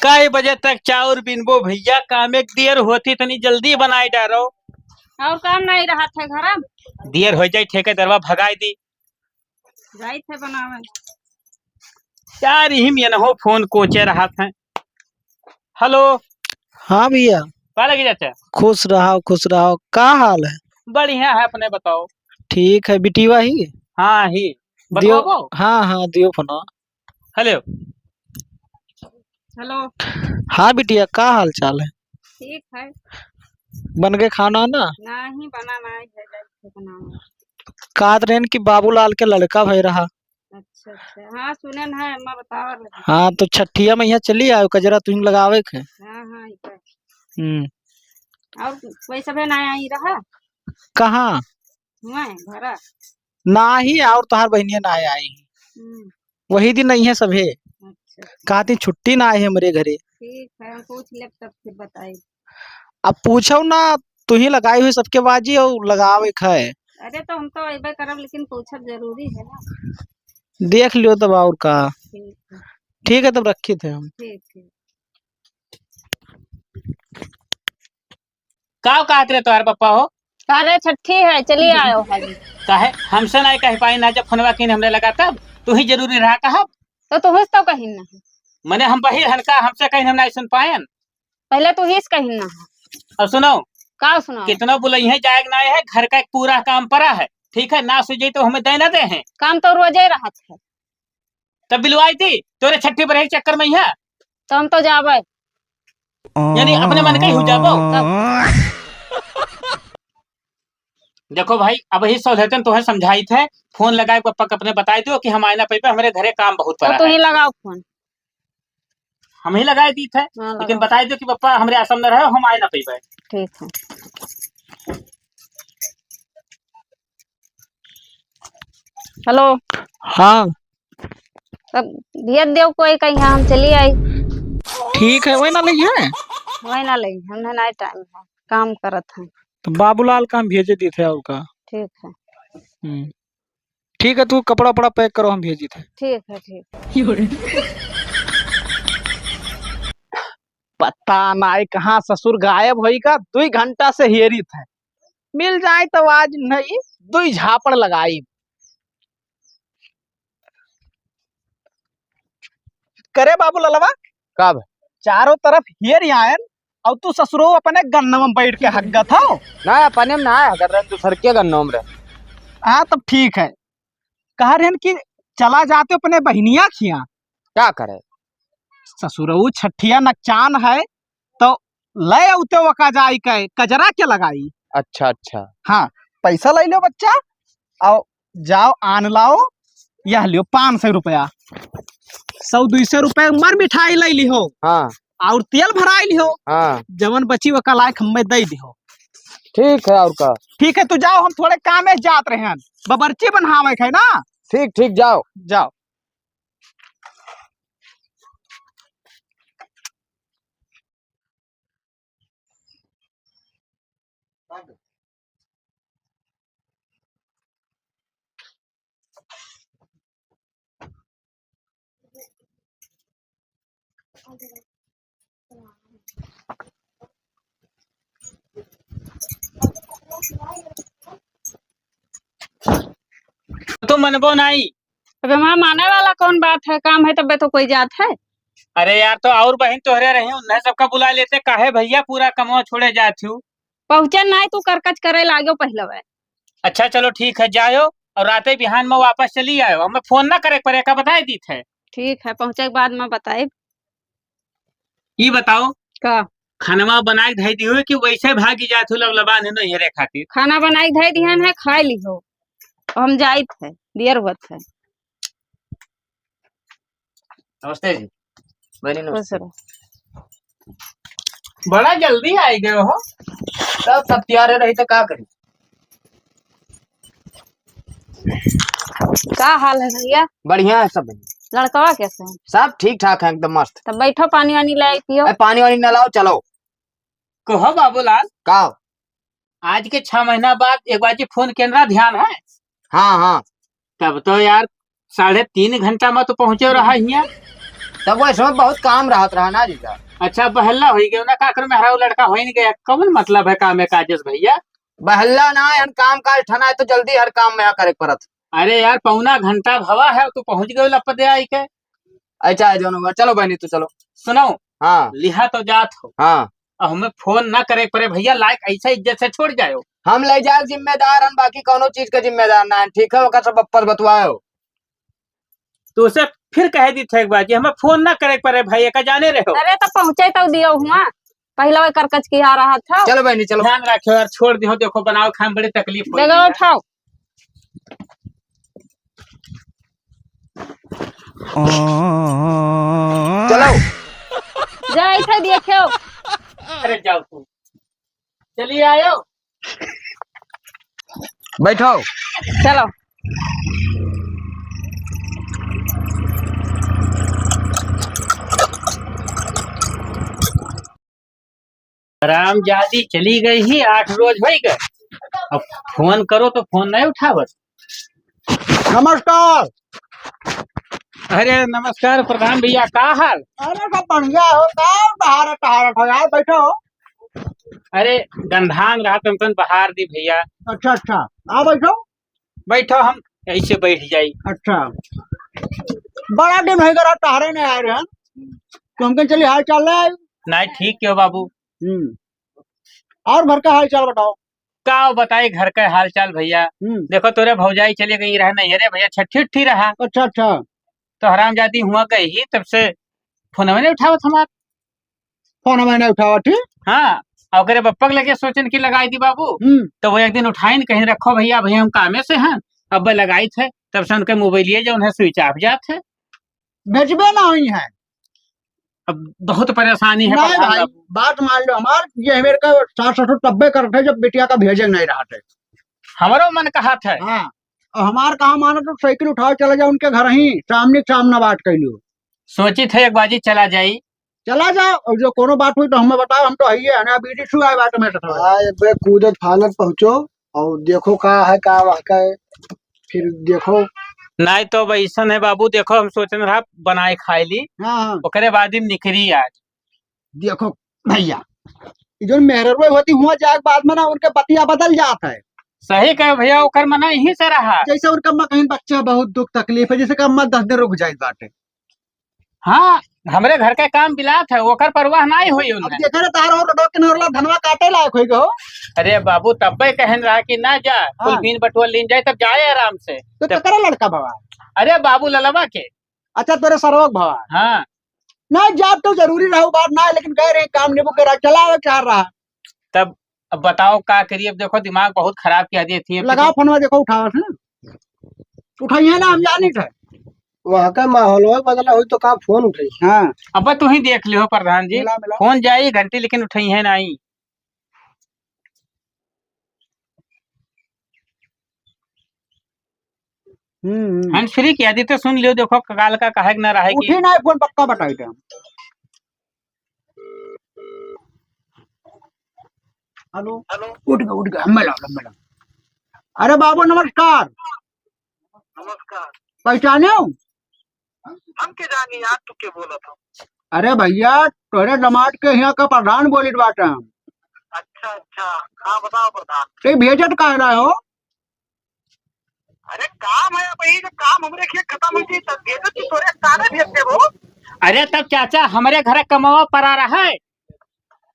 कई बजे तक चाउर बिनबो भैया, काम एक देर होती तनी जल्दी बनाई डारो। और काम नहीं रहा था घर में। देर हो जाए ठेकेदारवा भगाई दी। जाई थे बनावे। यार यही में हो फोन कोचे रहा था। हेलो। हाँ भैया। क्या लगी चाचा? खुश रहो का हाल है? बढ़िया है, अपने बताओ। ठीक है बिटिवा ही। हाँ ही दियो। बताओ। हाँ दियो फोन। हेलो। हेलो। हाँ बिटिया का हाल चाल है? ठीक है। बन गए खाना ना? नहीं बनाना है, जाई थे बनावे। कात रेन की बाबूलाल के लड़का भई रहा। अच्छा अच्छा, हाँ सुने न है, अम्मा बतावा लगी। हाँ तो छठिया में यहाँ चली आयो कजरा तुम लगावे के। हाँ हाँ इधर। हम्म। और कोई सब ना आई रहा? कहाँ? मैं घरा। ना ही और तोहार बहनिया ना आई। हम्म। वही दिन नहीं है सभे। अच्छा कहती छुट्टी ना आई है हमारे घरे। ठीक है, हम पूछ ले तब फिर बताई। अब पूछो ना, तू ही लगाई हुई सबके बाजी और लगावे है। अरे तो हम तो अबे करब, लेकिन पूछब जरूरी है ना। देख लियो तब और का। ठीक है। ठीक है तब रखे थे हम। ठीक ठीक। का कहते रहे तुम्हारे पापा हो? अरे छठी है, चलिए आयो हाली। काहे हमसे नहीं कह पाई ना, जब फोनवा की हमने लगा तब तू ही जरूरी रहा कहा। तो तुहिस तो कहीं ना है। मैंने हम बही हल्का हमसे कहीं हम नहीं सुन पायन। पहले तुहिस कहीं ना है। और सुनो, का सुना? कितना बुलाई है जाएग ना है, घर का एक पूरा काम पड़ा है। ठीक है ना, सुझे तो हमें देना दे हैं। काम तो रोजे रहा है। तब बिलवाई थी तोरे छठी पर चक्कर में है। तो हम तो जावे। यानी अपने मन का ही हो जाबो। तब देखो भाई, अब ही सौलहतन तो है समझाई थे। फोन लगाए पापा को अपने बताई दो कि हम आईना पे हमारे घरे काम बहुत तो पड़ा तू है। ही लगाओ फोन। हम ही लगाए दी थे। हाँ, लेकिन लगाओ। बताई दो कि पापा हमारे आसम में रहे, हम आईना पे। ठीक है। हेलो। हाँ तब भेज दो कोई कहीं, हम चली आई। ठीक है वही ना लगी है। वही ना लगी, हमने नहीं टाइम है, काम करत है। तो बाबूलाल का हम भेजे दी थे और का। ठीक है। ठीक है तू कपड़ा वपड़ा पैक करो हम भेजी थे। ठीक है ठीक। पता नहीं कहाँ ससुर गायब होई का 2 घंटा से हेरी थे। मिल जाए तो आज नहीं 2 झापड़ लगाई। करे बाबू ललवा कब चारों तरफ हेर आयन और तू ससुरो अपने गन्ना में बैठ के हग्गा था ना अपने में ना अगर तू सर के गन्नों में। हाँ तब ठीक है। कह रहे कि चला जाते अपने बहनिया खिया। क्या करे? ससुरऊ छठिया नकचान है तो ले उते वका जाई के कजरा के लगाई। अच्छा अच्छा। हाँ पैसा ले लो बच्चा और जाओ आन लाओ। यह लियो 500 रुपया। 100-200 रुपए मर मिठाई ले ली हो। हाँ और तेल भराई ली हो। हाँ जवन बची वो कलाए खम्मे दे दी हो। ठीक है और का। ठीक है तू जाओ, हम थोड़े काम में जात रहे हैं। बबरची बनहावे है ना। ठीक ठीक जाओ जाओ। तो मनबो नहीं। अबे वहाँ माने वाला कौन बात है, काम है तब तो कोई जात है। अरे यार तो और बहन तोहरे रही उन्हें सबका बुला लेते, काहे भैया पूरा कमवा छोड़े जाती हूँ। पहुँचे नहीं तू करकच करे लागो पहले वे। अच्छा चलो ठीक है, जाओ और राते बिहान में वापस चली आयो। हमें फोन ना करे पड़े का बताए दी थे। ठीक है, पहुँचे के बाद में बताए। ये बताओ का खानवा बनाए धई दी हुई कि वैसे भागी जाती हूँ लबलबान है हेरे खातिर। खाना बनाई धई दिहन है, खाई ली हो। हम जाई थे, देर हुआ है। नमस्ते जी। बनी नमस्ते। बड़ा जल्दी आई गए हो। सब तैयार रही तो क्या करी। का हाल है भैया? बढ़िया है सब। लड़कवा कैसे है? सब ठीक ठाक है एकदम मस्त। तब बैठो, पानी वानी ले पियो। पानी वानी न लाओ चलो। कहो बाबूलाल, का आज के 6 महीना बाद एक बार जी फोन केंद्रा ध्यान है। हाँ हाँ तब तो यार 3.5 घंटा में तो पहुंचे रहा हिया। तब वैसे में बहुत काम रहत रहा ना जीजा। अच्छा बहल्ला हो गया ना, का करूं मैं, हरा लड़का हो ही नहीं गया, कौन मतलब है काम है काजेश भैया। बहल्ला ना है, काम काज ठना है तो जल्दी हर काम में करे पड़त। अरे यार पौना घंटा भवा है, तू पहुंच गए लपट दे आई के। अच्छा है दोनों, चलो बहनी तू चलो। सुनो, हाँ लिहा तो जात हो, हाँ, और हमें फोन ना करे पड़े भैया, लायक ऐसा इज्जत से छोड़ जाओ। हम ले जाए जिम्मेदार हम, बाकी कोनो चीज का जिम्मेदार ना है, ठीक है? ओकर सब अप्पर बतवाओ। तो उसे फिर कह दी थे एक बार जी, हमें फोन ना करे पड़े भाई, का जाने रहो। अरे तो पहुंचे तो दियो हुआ, पहला करकच की आ रहा था। चलो बहनी चलो। ध्यान रखो यार, छोड़ दियो, देखो बनाओ खाए में बड़ी तकलीफ हो जगह उठाओ। चलो जाए थे देखो। अरे जाओ तू, चलिए आयो। बैठो। चलो राम जादी चली गई ही 8 रोज हो गए, अब फोन करो तो फोन नहीं उठावत। नमस्कार। अरे नमस्कार प्रधान भैया, का हाल। अरे सब बढ़िया हो का, बहार टहारत हो यार, बैठो। अरे गंधांग रहा तुम बहार दी भैया। अच्छा अच्छा, आ बैठो। बैठो, हम ऐसे बैठ जाई। अच्छा, बड़ा दिन हो गया टहरे नहीं आए रहे हैं, तुमके चलिए हाल चाल है। नहीं ठीक क्यों बाबू। और घर का हाल चाल बताओ। का बताई घर का हाल चाल भैया। देखो तोरे भौजाई चली गई रहा नहीं, अरे भैया छठी उठी रहा। अच्छा अच्छा, तो हराम जादी हुआ गई ही, तब से फोन नहीं उठावत हमार। फोन मैंने उठावा ठीक। हाँ, और करे बप्पा के लगे सोचन की लगाई दी बाबू। तो वो एक दिन उठाई न, कहीं रखो भैया, भैया हम कामे से हैं, अब लगाई थे, तब से उनके मोबाइल जो उन्हें स्विच ऑफ जाते। भेजबे ना हुई है। अब बहुत परेशानी है नहीं प्रधान भाई, बाबू। बात मान लो, हमार ये मेरे का सास ससुर तब्बे करते जब बिटिया का भेजे नहीं रहा थे। हमारो मन कहा था। हाँ, और हमार कहा मानो तो साइकिल उठाओ चले जाओ उनके घर ही, सामने सामना बात कर लो। सोची थे एक बाजी चला जाई। चला जाओ, और जो कोनो बात हुई तो हमें बताओ, हम तो है ही है ना, बीडी शू आए बात में से थोड़ा। हाँ, एक बार कूदत फानत पहुंचो और देखो का है का वाका है, फिर देखो। नहीं तो वैसा है बाबू, देखो हम सोचने रहा बनाए खाई ली, हाँ ओकरे बाद ही निकली आज। देखो भैया, ये जो मेहरवे होती हुआ जाग बाद में ना उनके पतिया बदल जाता है। सही कहे भैया, ओकर मना यहीं से रहा। जैसे उनका अम्मा कहीं बच्चा बहुत दुख तकलीफ है, जैसे कि अम्मा 10 दिन रुक जाए बाटे। हाँ, हमरे घर का काम बिलात है, ओकर परवाह नहीं हुई अब उन्हें। देखे ना तार और डॉ के नरला धनवा काटे लायक होई गो। अरे बाबू तब कहन रहा कि ना जा, कुल हाँ। बीन बटुआ लीन जाए तब जाए आराम से। तो ककरा लड़का भवा। अरे बाबू ललवा के। अच्छा तेरे सरवक भवा। हाँ, नहीं जाब तो जरूरी रहो बात ना है, लेकिन कह रहे हैं काम निबू के चला चाह रहा। तब अब बताओ का करिए। अब देखो दिमाग बहुत खराब किया दी थी। लगाओ फोनवा, देखो उठाओ है, उठाइए ना, हम जानी थे। वहाँ का माहौल बदला हुई तो का फोन उठे। हाँ अब तू ही देख लियो प्रधान जी, मिला मिला। फोन जाई घंटी लेकिन उठाई है नहीं। हैंड फ्री किया दी तो सुन लियो, देखो काल का कहे ना रहे उठी कि ना फोन पक्का बताई थे हम। हेलो हेलो, उठ गया मिला। अरे बाबू नमस्कार। नमस्कार। पहचाने हो? हम के जानी यार, तू के बोला था? अरे भैया तोरे दमाद के यहाँ का प्रधान बोलित बाटे हम। अच्छा अच्छा, हाँ बताओ प्रधान। तो भेजत कह रहे हो? अरे काम है भाई, जो काम हमरे खेत खत्म हो गई तब भेजो, तू तोरे काने भेज दे वो। अरे तब चाचा हमारे घर कमावा पड़ा रहा है।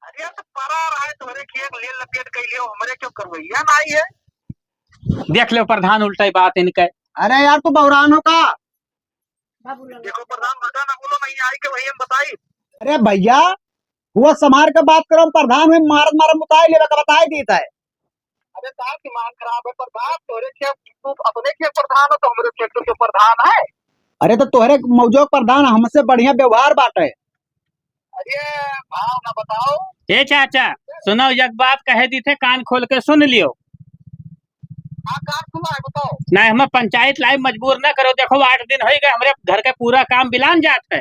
अरे तो परा रहा है तोरे खेत ले लपेट के लियो, हमरे क्यों करवैया ना आई है। देख लो प्रधान उल्टा बात इनके। अरे यार तू बौरान हो का? देखो प्रधान बेटा ना बोलो, नहीं आई के वही हम बताई। अरे भैया हुआ समार के बात करो, प्रधान में मार मुताई लेवे का बताई देता है। अरे तार दिमाग खराब है प्रधान, तोरे खेत तू अपने खेत प्रधान हो तो हमरे खेत के प्रधान है। अरे तो तोहरे मौजूद प्रधान हमसे बढ़िया व्यवहार बाटे। अरे भाव ना बताओ। ए चाचा सुनो, एक बात कहे दी थे, कान खोल के सुन लियो। हाँ कार सुना है, बताओ। नहीं हमें पंचायत लाइव मजबूर न करो, देखो 8 दिन हो गए हमारे घर का पूरा काम बिलान जात है।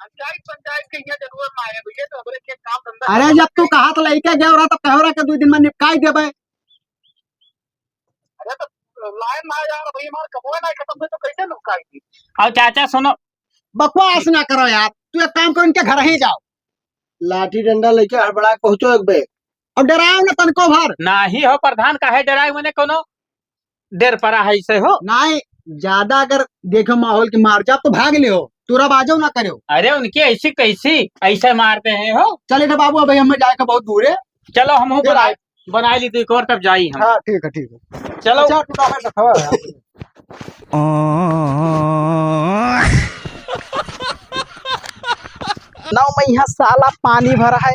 पंचायत के यहाँ जरूरत ना है भैया, तो हमरे खेत काम धंधा। अरे जब तू कहा तो लड़के गया रहा, तो कहो रहा के 2 दिन में निपटाई देवे। अरे तो लाइन ना यार भाई, हमारे कमोए ना खत्म हुए तो कैसे लुकाएगी। और चाचा सुनो, बकवास ना करो यार, तू एक काम करो, इनके घर ही जाओ, लाठी डंडा लेके हड़बड़ा के पहुंचो एक बे। अब डराओ ना तनको भर। नाही हो प्रधान, काहे डराए मैंने कोनो देर पड़ा है इसे हो। नहीं, ज्यादा अगर देखो माहौल की मार जाओ तो भाग ले हो, तुरा बाजो ना करो। अरे उनकी ऐसी कैसी ऐसे मारते हैं हो। चले तो बाबू, अब हमें जाए का बहुत दूर है। चलो हम बना ली तो एक और तब जाई हम। हाँ ठीक है, ठीक है, चलो। अच्छा, तू डॉक्टर से खबर है। ना मैं यहाँ साला पानी भरा है,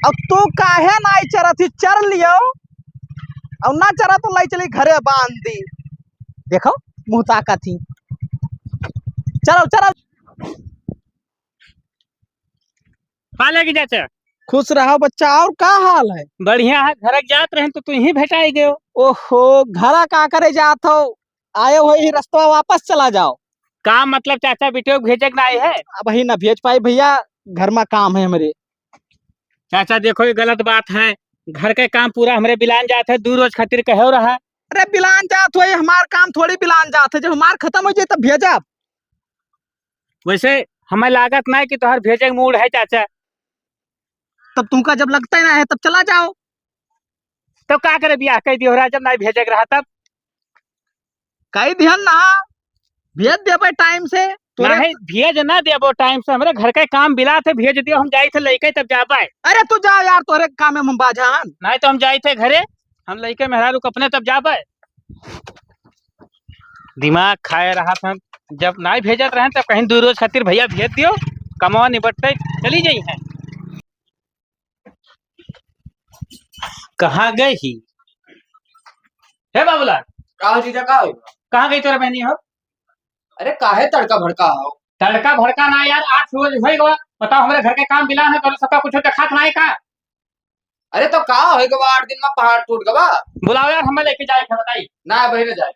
अब तू काहे ना चरा थी, चर लियो, अब ना चरा तो लाई चली घरे बांध दी, देखो मुंह ताका थी। चलो चलो, पाले की चाचा खुश रहो बच्चा। और का हाल है? बढ़िया है, घर जात रहे तो तू ही भेटाई गयो। ओहो, घरा का करे जात हो, आए हो ही रास्ता वापस चला जाओ। काम मतलब चाचा बेटे भेजे नहीं है। अब ही ना भेज पाई भैया, घर में काम है हमारे। चाचा देखो ये गलत बात है, घर के काम पूरा हमारे बिलान जात है, 2 रोज खातिर कहो रहा। अरे बिलान जात हो, हमार काम थोड़ी बिलान जात है, जब हमार खत्म हो जाए तब भेजा। वैसे हमें लागत नहीं कि तोहर भेजे मूड है चाचा। तब तुमका जब लगता ही ना है तब चला जाओ। तो क्या करे, ब्याह कह दियो जब नहीं भेजे रहा तब। कई ध्यान ना भेज दे टाइम से, नहीं भेज ना देबो टाइम से, हमारे घर के काम बिला थे, भेज दियो हम जाई थे लइके तब जा पाए। अरे तू जा यार, तोरे काम में हम बाजान। नहीं तो हम जाई थे घरे, हम लइके मेहरारू अपने तब जा पाए। दिमाग खाए रहा था, जब नहीं भेजत रहे तब कहीं 2 रोज खातिर भैया भेज दियो, कमाओ निबटते चली जाई है। कहाँ गई ही हे बाबूलाल? का जीजा का हो? कहाँ गई तोरा बहनी हो? अरे काहे तड़का भड़का हो? तड़का भड़का ना यार, 8 रोज हो गया, बताओ हमारे घर के काम बिला है तो सबका कुछ देखा नहीं का। अरे तो का हो गवा, 8 दिन में पहाड़ टूट गवा। बुलाओ यार, हमें लेके जाए बताइए ना बहिरे जाए।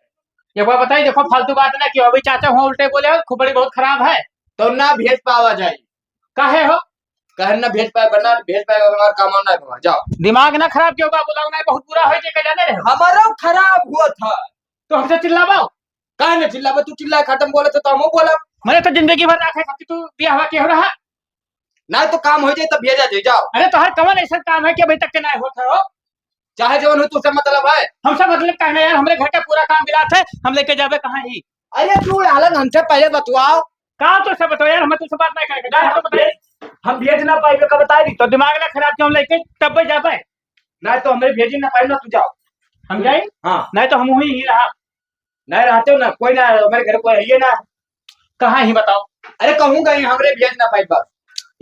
ये बात बताइए, देखो फालतू बात ना क्यों, अभी चाचा हुआ उल्टे बोले खुबड़ी बहुत खराब है। तो ना भेज पावा जाए, काहे हो? कहे ना भेज पाए, बना भेज पाए, हमारा काम ना हुआ। जाओ, दिमाग ना खराब क्यों बाबू, बुलाओ ना बहुत बुरा हो जाए, जाने रहे। हमारा खराब हुआ था तो हमसे चिल्लाओ। कहे ना चिल्ला, तू चिल्ला खत्म बोले तो हम बोला। मैंने तो जिंदगी भर रखा है, तू ब्याह हुआ क्यों रहा? ना तो काम हो जाए तब भेजा जाए। जाओ। अरे तो हर कमल ऐसा काम है कि अभी तक के नहीं होता हो। चाहे जवन हो तुझसे मतलब है, हमसे मतलब कहना यार, हमारे घर का पूरा काम बिला थे, हम लेके जावे कहाँ ही। अरे तू हालत हमसे पहले बतवाओ। कहा तो से बताओ यार, हमें तुझसे बात नहीं करेंगे, जा तो बताइए। हम भेज ना पाएंगे कब बताएगी, तो दिमाग ना खराब क्यों, लेके तब जा पाए। ना तो हमें भेजी ना पाए ना, तू जाओ। हम जाए? हाँ, नहीं तो हम वहीं ही रहा। नहीं रहते हो ना, कोई ना हमारे घर को है ये ना। कहाँ ही बताओ। अरे कहूंगा ही, हमरे भेज ना पाए बस।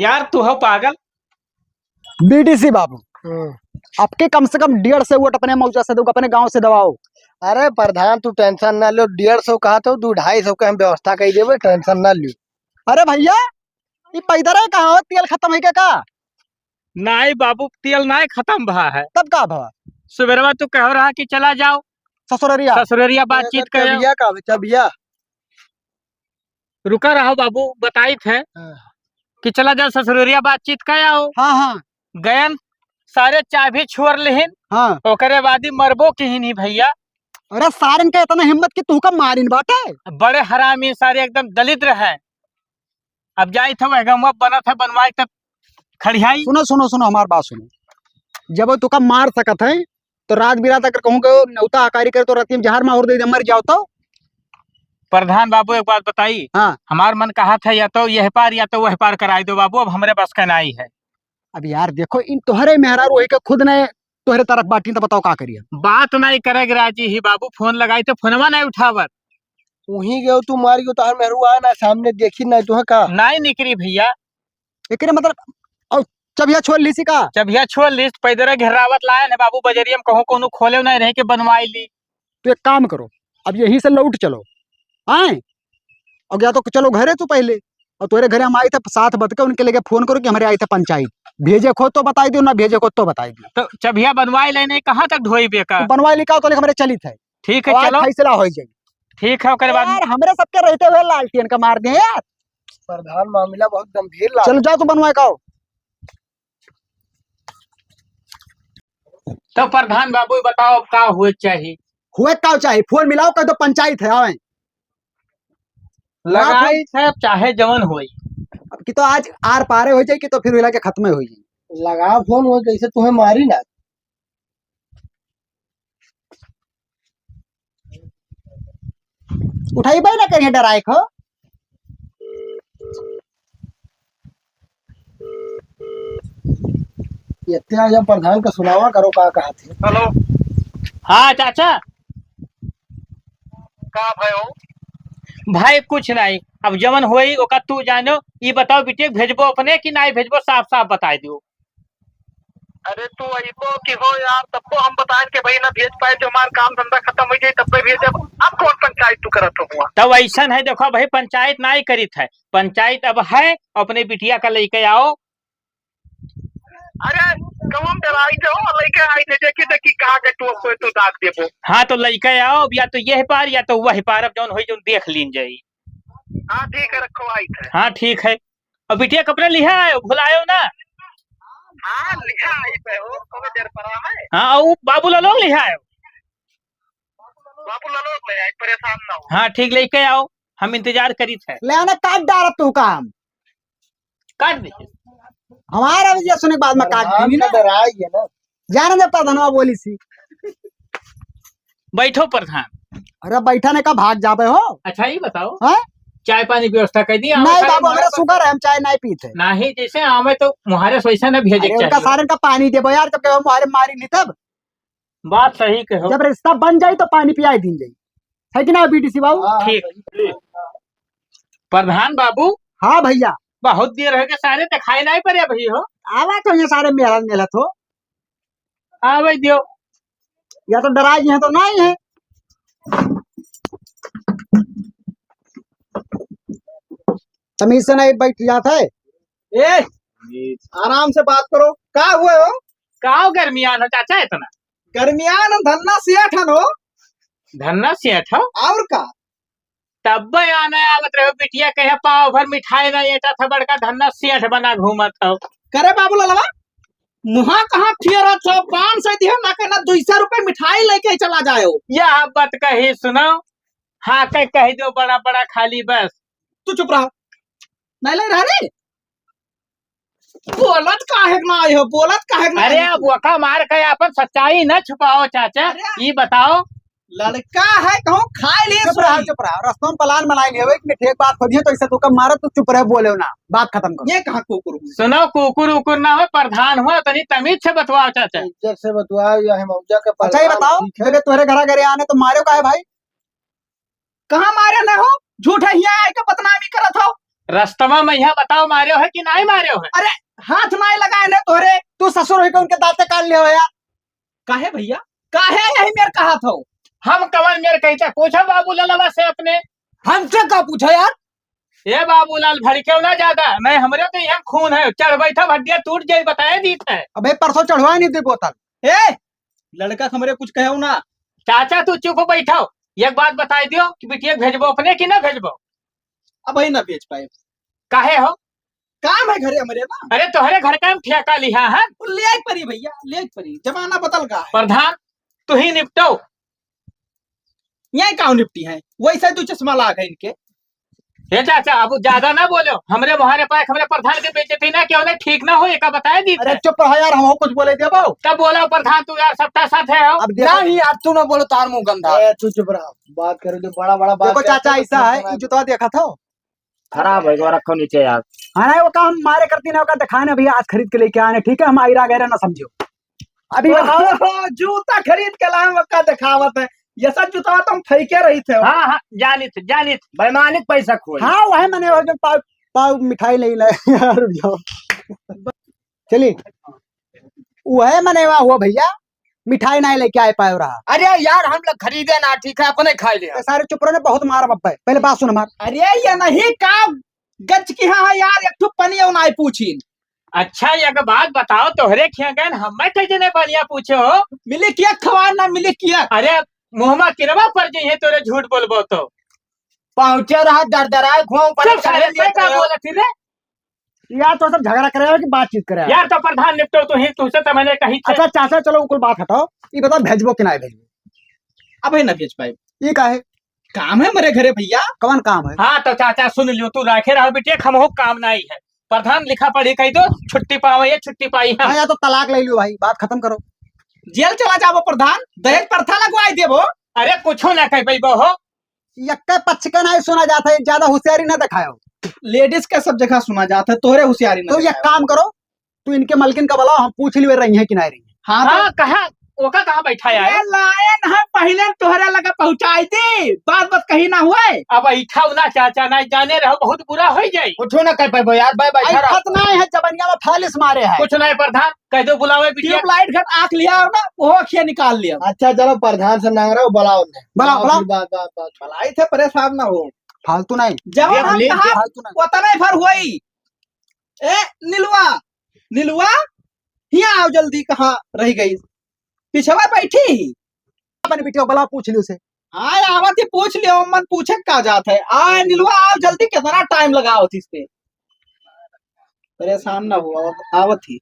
यार तू हो पागल। बीडीसी बाबू, आपके कम से कम 150 वोट अपने मौजा से दो, अपने गांव से दबाओ। अरे प्रधान तू टेंशन ना लो, 150 कहा तो 200-250 के हम व्यवस्था कर देवे, टेंशन ना लो। अरे भैया, ये पैदल है कहाँ हो, तेल खत्म है क्या का? नहीं बाबू, तेल नहीं खत्म भा है। तब का भवा? सुबह तू कह रहा कि चला जाओ ससुररिया ससुररिया बातचीत कर। भैया का बच्चा भैया रुका रहो बाबू, बताई थे कि चला जाओ ससुररिया बातचीत कर आओ। हाँ हाँ गयन सारे चाबी छोड़ लेहिन, हाँ। ओकरे बादी मरबो की ही नहीं भैया। अरे सारन का इतना हिम्मत कि तू का मारिन बाटे। बड़े हरामी सारे एकदम दलित रहे। अब जाई थे वह गम बना था बनवाई तब खड़ियाई। सुनो सुनो सुनो, हमारी बात सुनो, जब तू का मार सकत है तो रात बिरात अगर कहूँ नौता आकारी करे तो रात में जहर मार दे, मर जाओ तो। प्रधान बाबू एक बात बताइए, हाँ। हमार मन कहा था या तो यह पार या तो वह पार कराई दो बाबू, अब हमारे बस का नहीं है। अब यार देखो, इन तोहरे मेहरारू है के खुद ने तोहरे तरफ बाटी, तो बताओ का करिए। बात नहीं करेगा राजी ही बाबू, फोन लगाई तो फोनवा नहीं उठावत। वहीं गयो तू मार गयो, तार मेहरू आना सामने देखी ना तू का नहीं निकली भैया। एक मतलब और चबिया छोड़ ली सी का। जब छोड़ ली पैदल घेरावत लाए ने बाबू, बजरिया में कहूँ कोनो खोले नहीं रहे के बनवाई ली। तो एक काम करो, अब यहीं से लौट चलो, आए और या तो चलो घरे तू पहले, और तुम्हारे घरे हम आए थे 7 बज के, उनके लेके फोन करो कि हमारे आए थे पंचायत, भेजे खो तो बताई दो, ना भेजे खो तो बताई दो। तो चबिया बनवाई लेने कहाँ तक ढोई बेका। बनवाई लिखा तो हमारे चली थे, ठीक है चलो, फैसला हो जाए। ठीक है ओकरे बाद यार हमारे सबके रहते हुए लालटेन का मार दे यार। प्रधान मामला बहुत गंभीर ला। चलो जाओ तो बनवाए का। तो प्रधान बाबू बताओ अब का हुए चाहिए। हुए का चाहिए, फोन मिलाओ कह दो पंचायत है, आवे लगाई है अब चाहे जवन होई। अब की तो आज आर पारे हो जाए कि तो फिर हिला के खत्म हो जाए। लगा फोन वो जैसे तुम्हें मारी ना। उठाई भाई ना करिए डराए खो। इतना जब प्रधान का सुनावा करो का कहा थे। हेलो हाँ चाचा। का भयो भाई कुछ नहीं, अब जवन होई ओका तू जानो। ये बताओ बेटे भेजबो अपने कि नहीं भेजबो, साफ साफ बता दियो। अरे तू अइबो कि हो यार, तब को हम बताएं कि भाई ना भेज पाए, जो हमारा काम धंधा खत्म हो जाए तब पे भेजे। अब कौन पंचायत तू करत हुआ? तब ऐसा है, देखो भाई पंचायत नहीं करित है, पंचायत अब है अपने बिटिया का लेके आओ। अरे कौन डराई जाओ लेके आई थे, देखी देखी कहा के तू दाग देबो। हाँ तो लेके आओ, अब या तो यह पार या तो वह पार, अब जौन होई जौन देख लीन जाई। हाँ ठीक है, रखो आई थे। हाँ ठीक है। अब बिटिया कपड़े लिहा आयो, भुलायो ना। हाँ लिखा आई पे हो, कौन देर पर है? हाँ और बाबू लोग लिहा आयो। बाबू ललो ले आई, परेशान ना हो। हाँ ठीक, लेके आओ, हम इंतजार करित है। ले आना काट डाल तू काम। काट दीजिए। हमारा भी सुने के बाद में काट प्रधान दी का ना। डराई है ना। जाने दे प्रधानवा बोली सी। बैठो प्रधान। अरे बैठा ने का भाग जाबे हो। अच्छा ये बताओ, हाँ? चाय पानी की व्यवस्था कर दी? नहीं बाबू हमारा शुगर है, हम चाय नहीं पीते। नहीं जैसे हमें तो मुहारे वैसा न भेजे अरे उनका चाहिए। सारे का पानी देबो यार, जब हमारे मारी नहीं तब। बात सही कहो। जब रिश्ता बन जाए तो पानी पियाई दी जाए, है कि ना बीटीसी बाबू? हाँ, ठीक। प्रधान बाबू हाँ भैया। बहुत देर हो गए, सारे दिखाई नहीं पड़े भई हो। आवा तो ये सारे मेहनत मेहनत हो, हाँ भाई दियो। या तो डराई है तो नहीं है। तमीज से नहीं बैठ जाता है। ए आराम से बात करो। का हुए हो? काओ गर्मियान हो चाचा इतना? गर्मियान धन्ना सेठ हो। धन्ना सेठ हो और का? तब आने आवत रहो, बिटिया कहे पाव भर मिठाई ना एटा था, बड़का धन्ना सेठ बना घूमत हो। करे बाबू ललवा मुहा कहाँ फिर 500 दियो ना, कहना 200 रुपए मिठाई लेके चला जाओ। यह बात कही सुनो। हाँ कह दो बड़ा बड़ा खाली बस। तू चुप रहो, नहीं ले रहा रे। बोलत काहे ना आए हो, बोलत काहे ना? अरे अब वका मार के अपन सच्चाई न छुपाओ चाचा। ये बताओ लड़का है कहूँ खाए लिए। चुप रहा चुप रहा, रस्तों में प्लान बनाई लियो कि मिठे बात खोजिए तो ऐसे तू कब मारो, तू चुप रहे बोले ना, बात खत्म करो। ये कहाँ कुकुर हुई? सुनो, कुकुर उकुर ना हो, प्रधान हुआ तनी तमीज से बतवाओ चाचा। इज्जत से बतवा या हिमौजा का अच्छा ये बताओ, जब तुम्हारे घर आने तो मारो का है भाई? कहाँ मारे ना हो, झूठे ही आए के बदनामी करत हो। रस्तमा में यहाँ बताओ मारे है कि नहीं मारे है? अरे हाथ नहीं लगाए ना तोरे। तू ससुर होकर उनके दांते काट लियो यार। काहे भैया, काहे यही मेरे कहा था? हम कवन मेरे कहते पूछो बाबूलाल से अपने। हमसे का पूछो यार? ये बाबूलाल भड़के ना ज्यादा, नहीं हमरे तो यहाँ खून है, चढ़ बैठा हड्डियां टूट जाये बताए दीत है। अबे परसों चढ़वा नहीं दी बोतल। ए लड़का हमरे कुछ कहे ना। चाचा तू चुप बैठो, एक बात बताई दियो कि बिटिया भेजबो अपने कि ना भेजबो? अब ही ना बेच पाए, काहे हो? काम है घरे हमारे ना। अरे तोहरे घर का हम ठेका लिया है। ले आई परी भैया, ले आई परी, जमाना बदल गया है। प्रधान तू ही निपटो। यही कहाँ निपटी है, वैसे तू चश्मा ला गए इनके। हे चाचा अब ज्यादा ना बोलो, हमरे मुहारे पाए हमरे प्रधान के बेइज्जती ना क्यों ठीक ना हो, एक बताए दी। अरे चुप रहो यार, हम कुछ बोले दे बाबू। तब बोला प्रधान तू यार सबका साथ है हो। अब देखो, नहीं अब तू ना बोलो, तार मुंह गंदा। तू चुप रहा, बात करो जो बड़ा बड़ा बात। देखो चाचा ऐसा है, ये जुतवा देखा था खराब है, रखो नीचे यार। हाँ ना, वो काम मारे करती ना, दिखाने भैया आज खरीद के लेके आने, ठीक है? हम आयरा गहरा ना समझो अभी। जूता खरीद के लाए वक्का दिखावत है, ये सब जूता तो हम फेंके रही थे। हाँ हाँ जानित वैमानिक पैसा खोए। हाँ वह मैंने वो जो पाव मिठाई नहीं लाए यार जाओ। चलिए वह मैंने हुआ भैया, मिठाई नहीं लेके आए पाए रहा। अरे यार हम लोग खरीदे ना, ठीक है अपने खाई ले। सारे चुप ने बहुत मारा बप्पा, पहले बात सुन हमार। अरे ये नहीं का गच की हाँ यार, एक ठुप पनी और नाई पूछी। अच्छा एक बात बताओ, तोहरे खिया गए हम कैसे ने बनिया पूछो? मिली किया खवा ना मिली किया। अरे मुहमा किरवा पड़ जाइए तोरे झूठ बोलबो तो। पहुंचे रहा दरदराए खुआऊं पर चुप साले, मैं क्या बोला थी रे? यार तो सब झगड़ा करे कि बातचीत करे यार तो प्रधान निपटो तू ही, तुझसे तो मैंने कही थी। अच्छा चाचा चलो कुल बात हटाओ, ये बताओ भेजबो कि नहीं भेजबो? अब ही ना भेज पाए। ये का है? काम है मेरे घरे भैया। कौन काम है? हाँ तो चाचा सुन लियो, तू राखे रहो बेटे, हम हो काम नहीं है। प्रधान लिखा पढ़ी कही दो, छुट्टी पावे छुट्टी पाई हाँ हम। या तो तलाक ले लियो भाई, बात खत्म करो। जेल चला जाबो प्रधान, दहेज प्रथा लगवाई देबो। अरे कुछ ना कह पाई हो। यक्के पक्ष का नहीं सुना जाता है, ज्यादा होशियारी ना दिखाओ। लेडीज का सब जगह सुना जाता है, तोहरे होशियारी तो नहीं। एक काम करो, तू इनके मलकिन का बुलाओ, हम पूछ लिए रही है कि नहीं रही है। हाँ तो हाँ कहा ओका कहाँ बैठा है? ए, लायन है पहले तोहरे लगा पहुंचाई थी, बात कहीं ना हुआ। अब ऐठा ना चाचा नहीं जाने रहो, बहुत बुरा हो जाये। कुछ ना कर पाए यार, भाई बैठा रहो। खत नहीं है, जबनिया में फालिस मारे है। कुछ नहीं प्रधान, कह दो बुलावे बिटिया। ट्यूबलाइट घट आंख लिया और ना वो अखिया निकाल लिया। अच्छा चलो प्रधान से मांग रहा हूँ, बुलाओ उन्हें। बुलाओ, बुलाओ। बात बात बात भलाई थे, परेशान ना हो। फालतू नहीं, जब हम ले, कहा फालतू नहीं। पता नहीं भर हुई। ए नीलुआ, नीलुआ यहाँ आओ जल्दी, कहाँ रह गई? पिछवा बैठी ही। अपने बेटियों को बुलाओ, पूछ लियो उसे। हाँ आवत ही पूछ लियो, मन पूछे का जात है। आ नीलुआ आओ जल्दी, कितना टाइम लगाओ थी इससे। परेशान ना हो, आवत ही।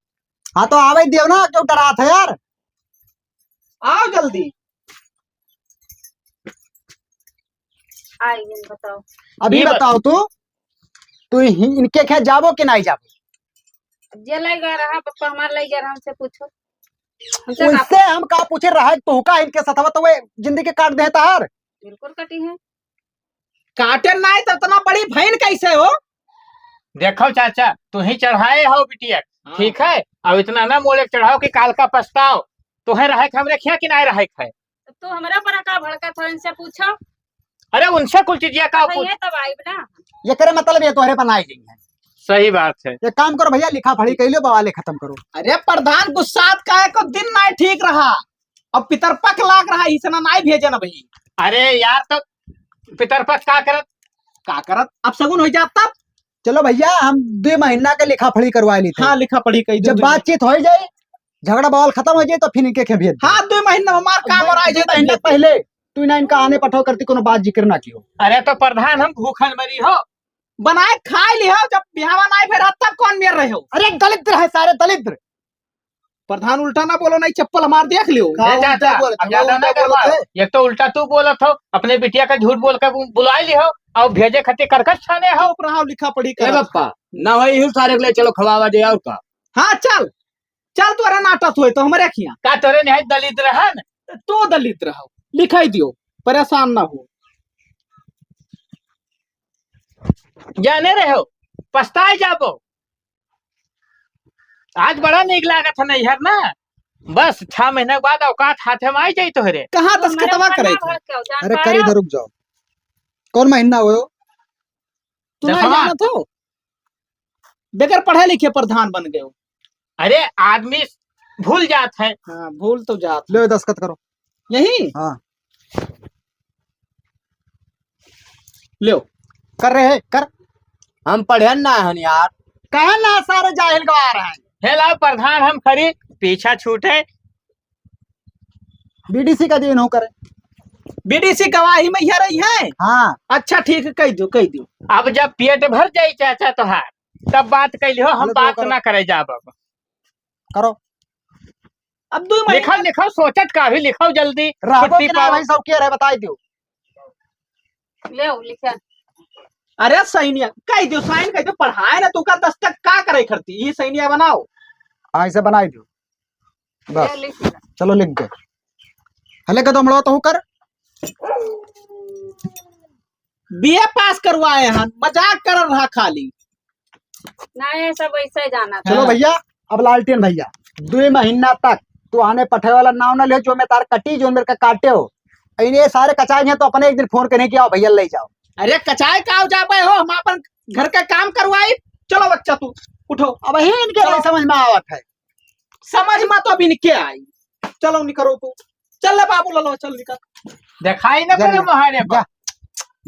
हाँ तो आवे दियो ना, क्यों डरा था यार? आओ जल्दी। आइए बताओ। अभी ये बताओ तू इनके खे जाबो कि नहीं जाबो? जे ले गया रहा पप्पा, हमारे ले गया रहा, हमसे पूछो। हमसे का- उससे हम का पूछे रहा है, तो का इनके सतवा तो वे जिंदगी काट देता है। बिल्कुल कटी है। काटे नहीं तो इतना बड़ी बहन कैसे हो? देखो चाचा, तू ही चढ़ाए हो बिटिया, ठीक है। अब इतना ना मोले चढ़ाओ कि काल का पछताओ। तुम्हें रहे हमरे खिया कि नहीं रहे है? तो हमारा पर का भड़का था, इनसे पूछो। अरे उनसे कुछ चीजिया का पूछ। भैया तब आई ना। ये करे मतलब ये तोहरे बनाई गई है। सही बात है। ये काम करो भैया, लिखा पढ़ी कर लो, बवाले खत्म करो। अरे प्रधान गुस्सात का है को दिन नहीं ठीक रहा, अब पितरपक लाग रहा, इसना नहीं भेजे ना भाई। अरे यार तो पितरपक्ष का करत? का करत अब सगुन हो जाता। चलो भैया, हम 2 महीना के लिखा पढ़ी करवा ली थी। हाँ लिखा पढ़ी कही जब बातचीत हो जाए, झगड़ा बवाल खत्म हो जाए, तो फिर इनके खे भेज दो। हाँ 2 महीना हमार काम और आ महीना जाए। पहले तू ना इनका आने पठाओ करती, कोनो बात जिक्र ना कियो। अरे तो प्रधान हम भूखन मरी हो। बनाए खाए लिया, जब बिहावा नहीं फिर तब कौन मेर रहे हो? अरे दलिद्र है सारे, दलिद्र। प्रधान उल्टा ना बोलो, नहीं चप्पल हमार देख लियो। हाँ, ए चाचा, उल्टा बोलत अब है, ज्यादा ना उल्टा करवाओ। बोलत एक तो उल्टा तू बोलत हो, अपने बिटिया का झूठ बोल कर बुला ली हो, और भेजे खते करकट छाने हो। चुप रहो, लिखा पढ़ी ए कर। बप्पा ना वही हूँ सारे के लिए, चलो खवावा दे और का। हाँ चल चल, तोरा नाटक हुए तो हमारे खिया का तोरे नहीं दलित रहन? तो दलित रहो, लिखाई दियो, परेशान ना हो। जाने रहे हो, पछताए जाबो। आज बड़ा निक लागत है नैहर ना, बस 6 महीने के बाद औकात हाथे में आई जाई तोहरे। कहाँ दस हमारे खतवा ऊपर करे ना थे? भड़के हो, जान अरे पाए कर हो? इधर रुक जाओ। कौन महीना हुए हो? तू नहीं दसवां। जानत हो, बगैर पढ़े लिखे प्रधान बन गए हो। अरे आदमी भूल जात है। हाँ भूल तो जात। लो दस्तखत करो। यही हाँ लो। कर रहे हैं, कर। हम पढ़े ना हन यार। कहे ना सारे जाहिल गवा रहे हैं। हे लाओ प्रधान, हम खरी पीछा छूटे। बीडीसी का दिन हो करे। बीडीसी गवाही में यह रही है। हाँ अच्छा ठीक है, कह दो कह दो। अब जब पेट भर जाई चाचा तोहार, तब बात कैली हो, हम चलो तो बात करो। ना करे जाब। अब करो। अब 2 महीने लिखो लिखो, सोचत का भी लिखो जल्दी। राघव छुट्टी की ना पाओ। भाई सब क्या है, बताई दो। ले आओ, लिखा। अरे सैनिया कह दो, साइन कह दो, पढ़ाए ना तू का दस्तक का करे करती, ये सैनिया बनाओ। हाँ ऐसे बनाई दो ले बस। लिख लो। चलो लिख गए। हले का तो हमलो तो कर। बीए पास करवाए हन, मजाक कर रहा खाली। ना ये सब ऐसे ही जाना था। चलो भैया, अब लालटेन भैया 2 महीना तक तू आने पठे वाला नाव न ले, जो मैं तार कटी जो मेरे का काटे हो। इन्हें सारे कचाई हैं, तो अपने एक दिन फोन करने की आओ भैया ले जाओ। अरे कचाए का जाबे हो, हम अपन घर का काम करवाई। चलो बच्चा तू उठो। अब ही इनके चलो। नहीं समझ में आवत है। समझ में तो अभी निके आई। चलो निकलो तू, चल ले बाबू, लो चल निकल। दिखाई ना पड़े जा, मुहारे पर। जा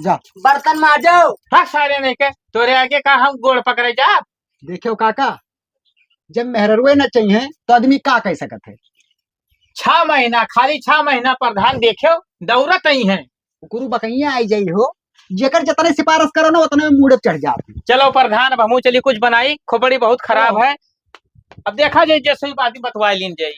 जा। बर्तन माजो। हाँ सारे नहीं के तोरे आगे का हम गोड़ पकड़े जा। देखो काका, जब मेहरुए न चाहिए तो आदमी का कह सकत है। 6 महीना, खाली 6 महीना प्रधान देखो दौड़त ही है। गुरु बकैया आई जाई हो, जेकर जितने सिफारिश करो ना उतने में मूड चढ़ जाती। चलो प्रधान, अब हमू चली कुछ बनाई, खोपड़ी बहुत खराब है। अब देखा जाए जैसे ही बात बतवा लीन जाई।